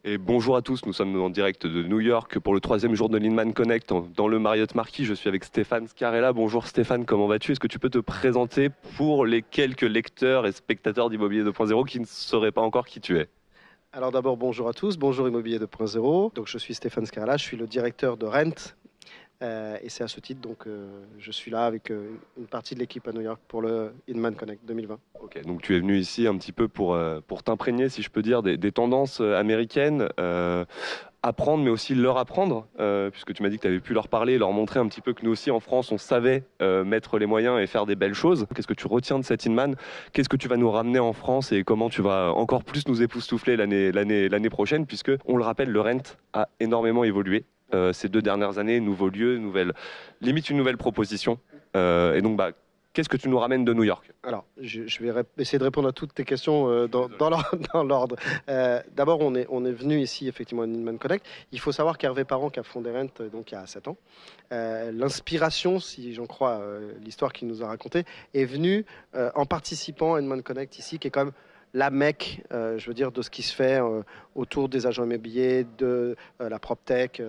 Et bonjour à tous, nous sommes en direct de New York pour le troisième jour de l'Inman Connect dans le Marriott Marquis. Je suis avec Stéphane Scarella. Bonjour Stéphane, comment vas-tu? Est-ce que tu peux te présenter pour les quelques lecteurs et spectateurs d'Immobilier 2.0 qui ne sauraient pas encore qui tu es? Alors d'abord, bonjour à tous, bonjour Immobilier 2.0. Donc je suis Stéphane Scarella, je suis le directeur de Rent. Et c'est à ce titre je suis là avec une partie de l'équipe à New York pour le Inman Connect 2020. Ok, donc tu es venu ici un petit peu pour t'imprégner, si je peux dire, des tendances américaines, apprendre, mais aussi leur apprendre, puisque tu m'as dit que tu avais pu leur parler, leur montrer un petit peu que nous aussi en France, on savait mettre les moyens et faire des belles choses. Qu'est-ce que tu retiens de cet Inman? Qu'est-ce que tu vas nous ramener en France et comment tu vas encore plus nous époustoufler l'année prochaine, puisque, on le rappelle, le rent a énormément évolué. Ces 2 dernières années, nouveaux lieux, limite une nouvelle proposition. Et donc, qu'est-ce que tu nous ramènes de New York? Alors, je vais essayer de répondre à toutes tes questions dans l'ordre. D'abord, on est venu ici effectivement à Inman Connect. Il faut savoir qu'Hervé Parent, qui a fondé Rent donc il y a 7 ans, l'inspiration, si j'en crois l'histoire qu'il nous a racontée, est venue en participant à Inman Connect ici, qui est quand même la mecque, je veux dire, de ce qui se fait autour des agents immobiliers, de la PropTech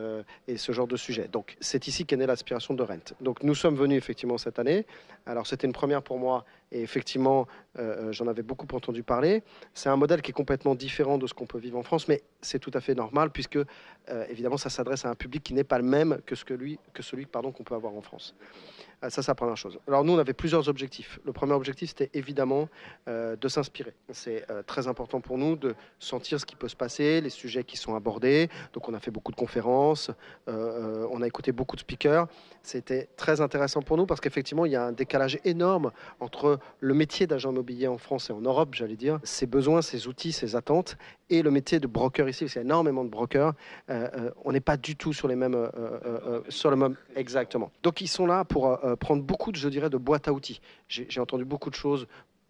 et ce genre de sujet. Donc, c'est ici qu'est née l'aspiration de Rent. Donc, nous sommes venus effectivement cette année. Alors, c'était une première pour moi et effectivement, j'en avais beaucoup entendu parler. C'est un modèle qui est complètement différent de ce qu'on peut vivre en France, mais c'est tout à fait normal puisque, évidemment, ça s'adresse à un public qui n'est pas le même que celui qu'on peut avoir en France. Ça, c'est la première chose. Alors nous, on avait plusieurs objectifs. Le premier objectif, c'était évidemment de s'inspirer. C'est très important pour nous de sentir ce qui peut se passer, les sujets qui sont abordés. Donc on a fait beaucoup de conférences, on a écouté beaucoup de speakers. C'était très intéressant pour nous parce qu'effectivement, il y a un décalage énorme entre le métier d'agent immobilier en France et en Europe, j'allais dire, ses besoins, ses outils, ses attentes, et le métier de broker ici, parce qu'il y a énormément de brokers. On n'est pas du tout sur les mêmes... sur le même... Exactement. Donc ils sont là pour prendre beaucoup, je dirais, de boîte à outils. J'ai entendu beaucoup de choses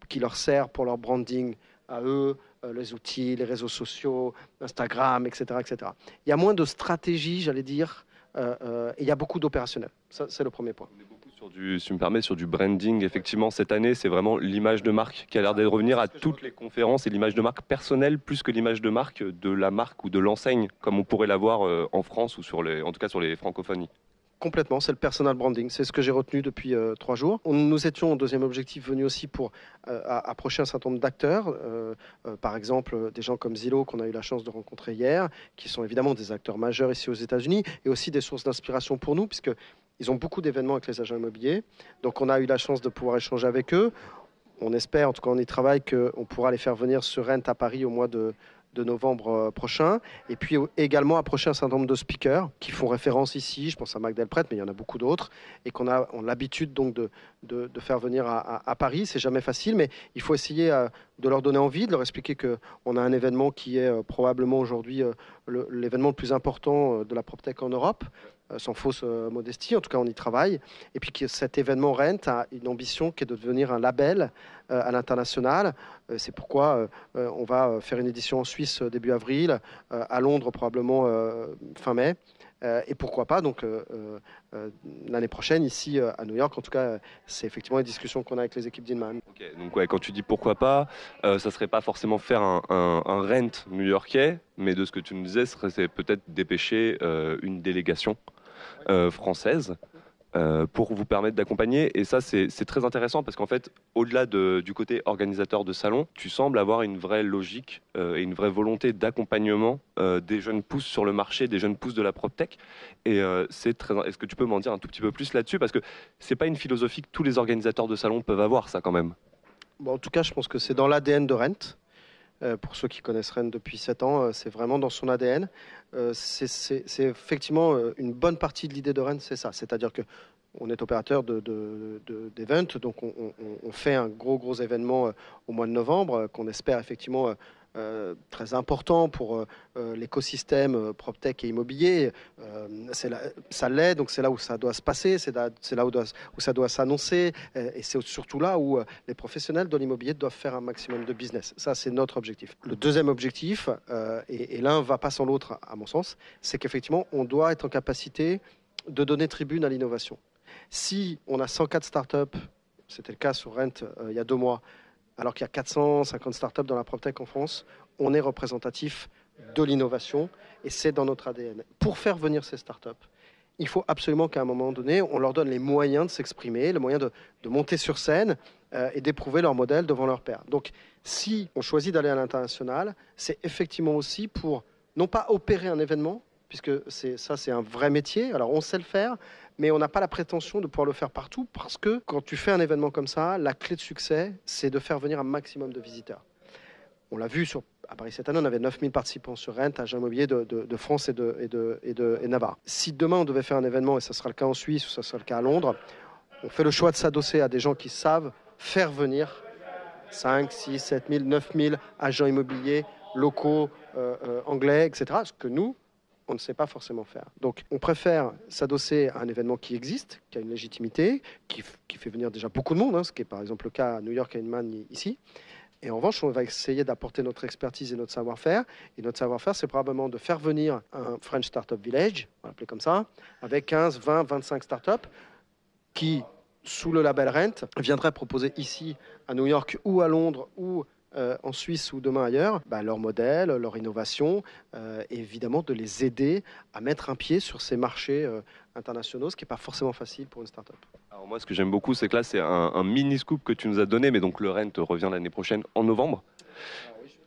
qui leur servent pour leur branding à eux, les outils, les réseaux sociaux, Instagram, etc., etc. Il y a moins de stratégie, j'allais dire, et il y a beaucoup d'opérationnel. Ça, c'est le premier point. On est beaucoup si tu me permets, sur du branding. Effectivement, cette année, c'est vraiment l'image de marque qui a l'air de revenir à toutes les conférences et l'image de marque personnelle plus que l'image de marque de la marque ou de l'enseigne, comme on pourrait l'avoir en France ou en tout cas sur les francophonies. Complètement, c'est le personal branding. C'est ce que j'ai retenu depuis 3 jours. Nous étions, au deuxième objectif, venus aussi pour approcher un certain nombre d'acteurs. Par exemple, des gens comme Zillow, qu'on a eu la chance de rencontrer hier, qui sont évidemment des acteurs majeurs ici aux États-Unis, et aussi des sources d'inspiration pour nous, puisque ils ont beaucoup d'événements avec les agents immobiliers. Donc on a eu la chance de pouvoir échanger avec eux. On espère, en tout cas on y travaille, qu'on pourra les faire venir sur Rent à Paris au mois de novembre prochain, et puis également approcher un certain nombre de speakers qui font référence ici, je pense à Magdel Prête, mais il y en a beaucoup d'autres, et qu'on a l'habitude donc de faire venir à Paris. C'est jamais facile, mais il faut essayer de leur donner envie, de leur expliquer qu'on a un événement qui est probablement aujourd'hui l'événement le plus important de la PropTech en Europe, sans fausse modestie, en tout cas on y travaille, et puis que cet événement Rent a une ambition qui est de devenir un label à l'international. C'est pourquoi on va faire une édition en Suisse début avril, à Londres probablement fin mai, et pourquoi pas donc l'année prochaine ici à New York. En tout cas, c'est effectivement une discussion qu'on a avec les équipes d'Inman. Ok, donc ouais, quand tu dis pourquoi pas, ça serait pas forcément faire un rent new-yorkais, mais de ce que tu nous disais, c'est peut-être dépêcher une délégation française pour vous permettre d'accompagner. Et ça, c'est très intéressant parce qu'en fait, au-delà du côté organisateur de salon, tu sembles avoir une vraie logique et une vraie volonté d'accompagnement des jeunes pousses sur le marché, des jeunes pousses de la PropTech. Et est-ce que tu peux m'en dire un tout petit peu plus là-dessus? Parce que c'est pas une philosophie que tous les organisateurs de salon peuvent avoir, ça quand même. Bon, en tout cas, je pense que c'est dans l'ADN de Rent. Pour ceux qui connaissent Rennes depuis 7 ans, c'est vraiment dans son ADN. C'est effectivement une bonne partie de l'idée de Rennes, c'est ça. C'est-à-dire que on est opérateur d'event, donc on fait un gros événement au mois de novembre qu'on espère effectivement très important pour l'écosystème PropTech et immobilier. Ça l'est, donc c'est là où ça doit se passer, c'est là où ça doit s'annoncer, et c'est surtout là où les professionnels de l'immobilier doivent faire un maximum de business. Ça, c'est notre objectif. Le deuxième objectif, et l'un va pas sans l'autre à mon sens, c'est qu'effectivement, on doit être en capacité de donner tribune à l'innovation. Si on a 104 startups, c'était le cas sur Rent il y a 2 mois, alors qu'il y a 450 startups dans la PropTech en France, on est représentatif de l'innovation, et c'est dans notre ADN. Pour faire venir ces startups, il faut absolument qu'à un moment donné, on leur donne les moyens de s'exprimer, les moyens de monter sur scène et d'éprouver leur modèle devant leur pairs. Donc, si on choisit d'aller à l'international, c'est effectivement aussi pour, non pas opérer un événement, puisque c'est un vrai métier, alors on sait le faire, mais on n'a pas la prétention de pouvoir le faire partout, parce que quand tu fais un événement comme ça, la clé de succès, c'est de faire venir un maximum de visiteurs. On l'a vu à Paris cette année, on avait 9000 participants sur Rent, agents immobiliers de France et de Navarre. Si demain on devait faire un événement, et ça sera le cas en Suisse ou ça sera le cas à Londres, on fait le choix de s'adosser à des gens qui savent faire venir 5, 6, 7 000, 9 000 agents immobiliers locaux, anglais, etc. Ce que nous, on ne sait pas forcément faire. Donc on préfère s'adosser à un événement qui existe, qui a une légitimité, qui fait venir déjà beaucoup de monde, ce qui est par exemple le cas à New York et à Inman ici. Et en revanche, on va essayer d'apporter notre expertise et notre savoir-faire. Et notre savoir-faire, c'est probablement de faire venir un French Startup Village, on va l'appeler comme ça, avec 15, 20, 25 startups qui, sous le label Rent, viendraient proposer ici à New York ou à Londres ou en Suisse ou demain ailleurs, leur modèle, leur innovation, et évidemment de les aider à mettre un pied sur ces marchés internationaux, ce qui n'est pas forcément facile pour une startup. Alors moi, ce que j'aime beaucoup, c'est que là, c'est un mini scoop que tu nous as donné, mais donc le Rent revient l'année prochaine en novembre.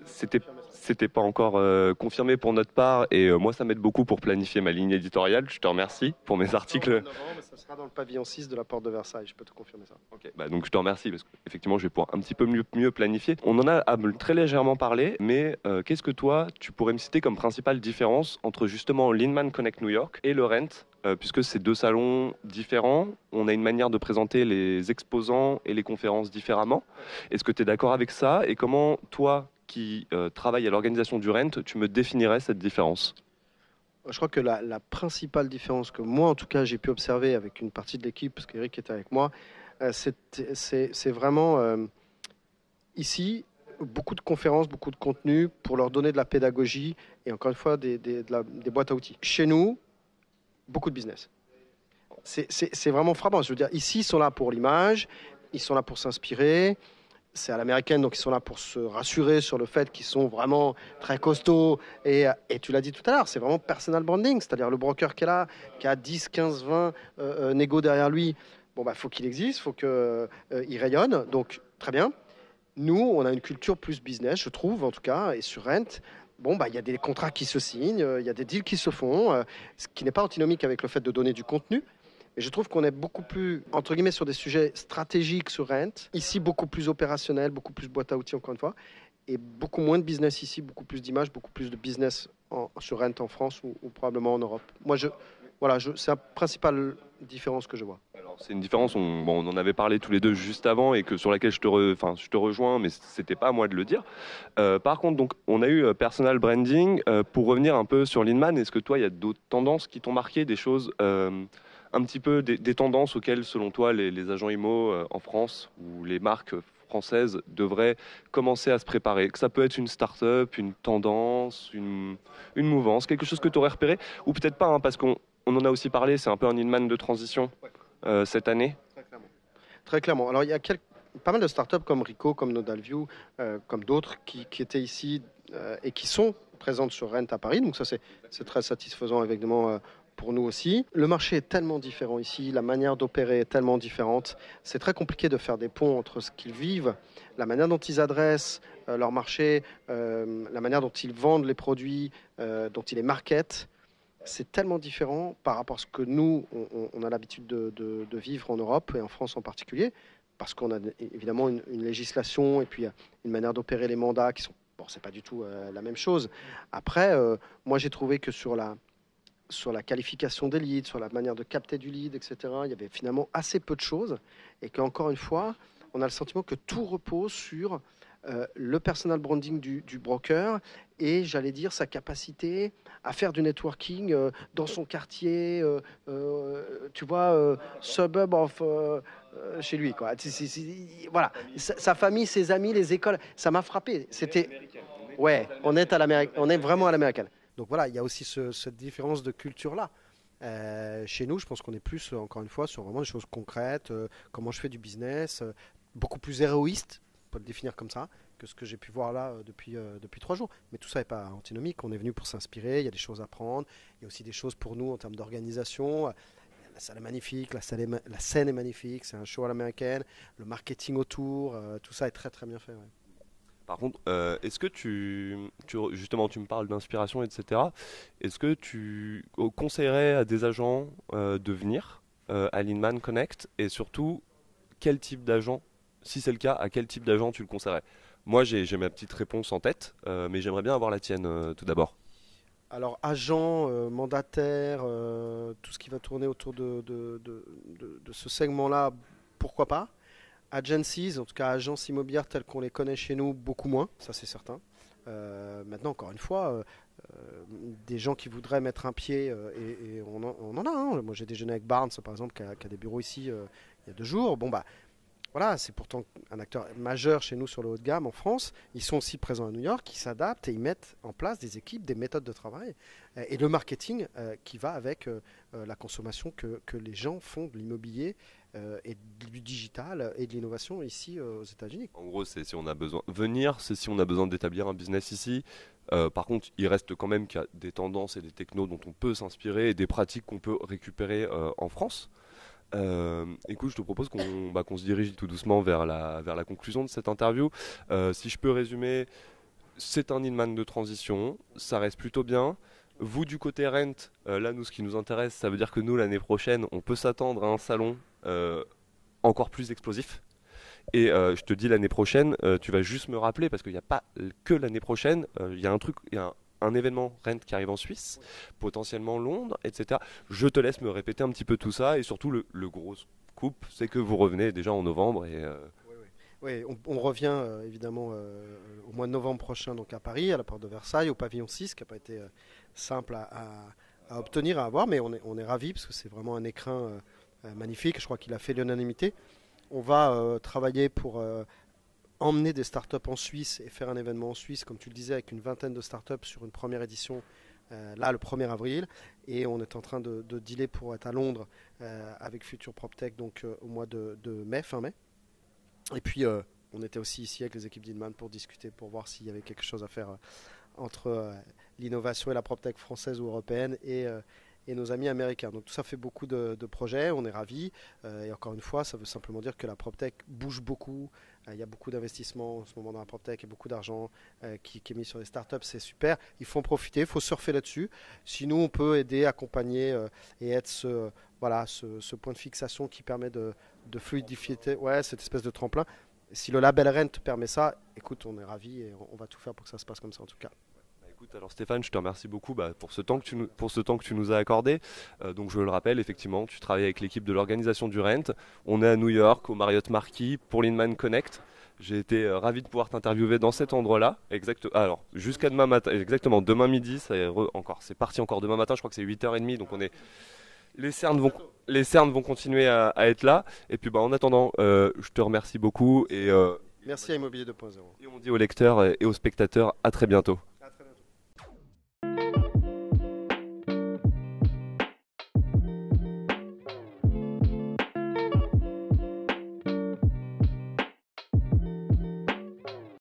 C'était pas encore confirmé pour notre part, et moi, ça m'aide beaucoup pour planifier ma ligne éditoriale. Je te remercie pour mes articles. En novembre, ça sera dans le pavillon 6 de la porte de Versailles, je peux te confirmer ça. Okay. Donc je te remercie parce qu'effectivement, je vais pouvoir un petit peu mieux planifier. On en a très légèrement parlé, mais qu'est-ce que toi, tu pourrais me citer comme principale différence entre justement l'Inman Connect New York et le Rent, puisque c'est deux salons différents, on a une manière de présenter les exposants et les conférences différemment. Est-ce que tu es d'accord avec ça? Et comment toi, qui travaille à l'organisation du Rent, tu me définirais cette différence? Je crois que la principale différence que moi, en tout cas, j'ai pu observer avec une partie de l'équipe, parce qu'Eric était avec moi, c'est vraiment ici beaucoup de conférences, beaucoup de contenu pour leur donner de la pédagogie et encore une fois des boîtes à outils. Chez nous, beaucoup de business. C'est vraiment frappant. Je veux dire, ici, ils sont là pour l'image, ils sont là pour s'inspirer. C'est à l'américaine, donc ils sont là pour se rassurer sur le fait qu'ils sont vraiment très costauds. Et tu l'as dit tout à l'heure, c'est vraiment personal branding, c'est-à-dire le broker qui est là, qui a 10, 15, 20 négos derrière lui. Bon, faut qu'il existe, faut qu'il rayonne. Donc, très bien. Nous, on a une culture plus business, je trouve, en tout cas, et sur Rent, il y a des contrats qui se signent, il y a des deals qui se font, ce qui n'est pas antinomique avec le fait de donner du contenu. Et je trouve qu'on est beaucoup plus, entre guillemets, sur des sujets stratégiques sur Rent. Ici, beaucoup plus opérationnel, beaucoup plus boîte à outils, encore une fois. Et beaucoup moins de business ici, beaucoup plus d'images, beaucoup plus de business sur Rent en France ou probablement en Europe. Moi, c'est la principale différence que je vois. Alors, c'est une différence, on en avait parlé tous les deux juste avant et que sur laquelle je te rejoins, mais c'était pas à moi de le dire. Par contre, donc, on a eu personal branding. Pour revenir un peu sur l'Inman, est-ce que toi, il y a d'autres tendances qui t'ont marqué, des choses un petit peu des tendances auxquelles, selon toi, les agents IMO en France ou les marques françaises devraient commencer à se préparer? Que ça peut être une start-up, une tendance, une mouvance, quelque chose que tu aurais repéré? Ou peut-être pas, parce qu'on en a aussi parlé, c'est un peu un Inman de transition cette année. Très clairement. Alors, il y a pas mal de start-up comme Rico, comme Nodalview, comme d'autres qui étaient ici et qui sont présentes sur Rent à Paris. Donc ça, c'est très satisfaisant, évidemment, pour nous aussi. Le marché est tellement différent ici, la manière d'opérer est tellement différente. C'est très compliqué de faire des ponts entre ce qu'ils vivent, la manière dont ils adressent leur marché, la manière dont ils vendent les produits, dont ils les marketent. C'est tellement différent par rapport à ce que nous, on a l'habitude de vivre en Europe et en France en particulier, parce qu'on a évidemment une législation et puis une manière d'opérer les mandats qui sont... Bon, c'est pas du tout la même chose. Après, moi j'ai trouvé que sur la qualification des leads, sur la manière de capter du lead, etc., il y avait finalement assez peu de choses et qu'encore une fois, on a le sentiment que tout repose sur le personal branding du broker et, j'allais dire, sa capacité à faire du networking dans son quartier, tu vois, suburb of chez lui, quoi. Voilà, sa famille, ses amis, les écoles, ça m'a frappé. C'était... Ouais, on est vraiment à l'américaine. Donc voilà, il y a aussi cette différence de culture-là. Chez nous, je pense qu'on est plus, encore une fois, sur vraiment des choses concrètes, comment je fais du business, beaucoup plus héroïste, peut le définir comme ça, que ce que j'ai pu voir là depuis 3 jours. Mais tout ça n'est pas antinomique. On est venu pour s'inspirer. Il y a des choses à prendre. Il y a aussi des choses pour nous en termes d'organisation. La salle est magnifique, la scène est magnifique. C'est un show à l'américaine. Le marketing autour, tout ça est très très bien fait. Ouais. Par contre, est-ce que justement, tu me parles d'inspiration, etc. Est-ce que tu conseillerais à des agents de venir à l'Inman Connect et surtout, quel type d'agent, si c'est le cas, à quel type d'agent tu le conseillerais? Moi, j'ai ma petite réponse en tête, mais j'aimerais bien avoir la tienne tout d'abord. Alors, agent, mandataire, tout ce qui va tourner autour de ce segment-là, pourquoi pas? Agencies, en tout cas agences immobilières telles qu'on les connaît chez nous, beaucoup moins, ça c'est certain. Maintenant, encore une fois, des gens qui voudraient mettre un pied, et on en a. Hein. Moi j'ai déjeuné avec Barnes, par exemple, qui a des bureaux ici il y a 2 jours. Bon, bah voilà, c'est pourtant un acteur majeur chez nous sur le haut de gamme en France. Ils sont aussi présents à New York, ils s'adaptent et ils mettent en place des équipes, des méthodes de travail et le marketing qui va avec la consommation que les gens font de l'immobilier et du digital et de l'innovation ici aux États-Unis. En gros, c'est si on a besoin venir, c'est si on a besoin d'établir un business ici. Par contre, il reste quand même qu'il y a des tendances et des technos dont on peut s'inspirer et des pratiques qu'on peut récupérer en France. Écoute, je te propose qu'on se dirige tout doucement vers la conclusion de cette interview. Si je peux résumer, c'est un Inman de transition, ça reste plutôt bien. Vous, du côté Rent, là, nous, ce qui nous intéresse, ça veut dire que nous, l'année prochaine, on peut s'attendre à un salon encore plus explosif. Et je te dis l'année prochaine, tu vas juste me rappeler, parce qu'il n'y a pas que l'année prochaine, il y a un truc, il y a un événement Rent qui arrive en Suisse, potentiellement Londres, etc. Je te laisse me répéter un petit peu tout ça, et surtout le gros scoop, c'est que vous revenez déjà en novembre. Oui, on revient évidemment au mois de novembre prochain donc à Paris, à la porte de Versailles, au pavillon 6, qui n'a pas été simple à obtenir, à avoir, mais on est ravis parce que c'est vraiment un écrin magnifique. Je crois qu'il a fait l'unanimité. On va travailler pour emmener des startups en Suisse et faire un événement en Suisse, comme tu le disais, avec une vingtaine de startups sur une première édition, là le 1er avril. Et on est en train de dealer pour être à Londres avec Future PropTech donc, au mois de mai, fin mai. Et puis on était aussi ici avec les équipes d'Inman pour discuter, pour voir s'il y avait quelque chose à faire entre l'innovation et la PropTech française ou européenne et nos amis américains. Donc tout ça fait beaucoup de projets, on est ravis. Et encore une fois, ça veut simplement dire que la PropTech bouge beaucoup. Il y a beaucoup d'investissements en ce moment dans la PropTech et beaucoup d'argent qui est mis sur les startups, c'est super. Il faut en profiter, il faut surfer là-dessus. Sinon, on peut aider, accompagner et être ce point de fixation qui permet de fluidifier cette espèce de tremplin. Si le label Rent permet ça, écoute, on est ravis et on va tout faire pour que ça se passe comme ça en tout cas. Écoute, alors Stéphane, je te remercie beaucoup pour ce temps que tu nous as accordé. Donc je le rappelle, effectivement, tu travailles avec l'équipe de l'organisation du Rent. On est à New York, au Marriott Marquis, pour l'Inman Connect. J'ai été ravi de pouvoir t'interviewer dans cet endroit-là. Alors, jusqu'à demain matin, exactement, demain midi, c'est parti encore demain matin, je crois que c'est 8h30, donc les cernes vont continuer à être là. Et puis en attendant, je te remercie beaucoup. Merci à Immobilier 2.0. Et on dit aux lecteurs et aux spectateurs à très bientôt.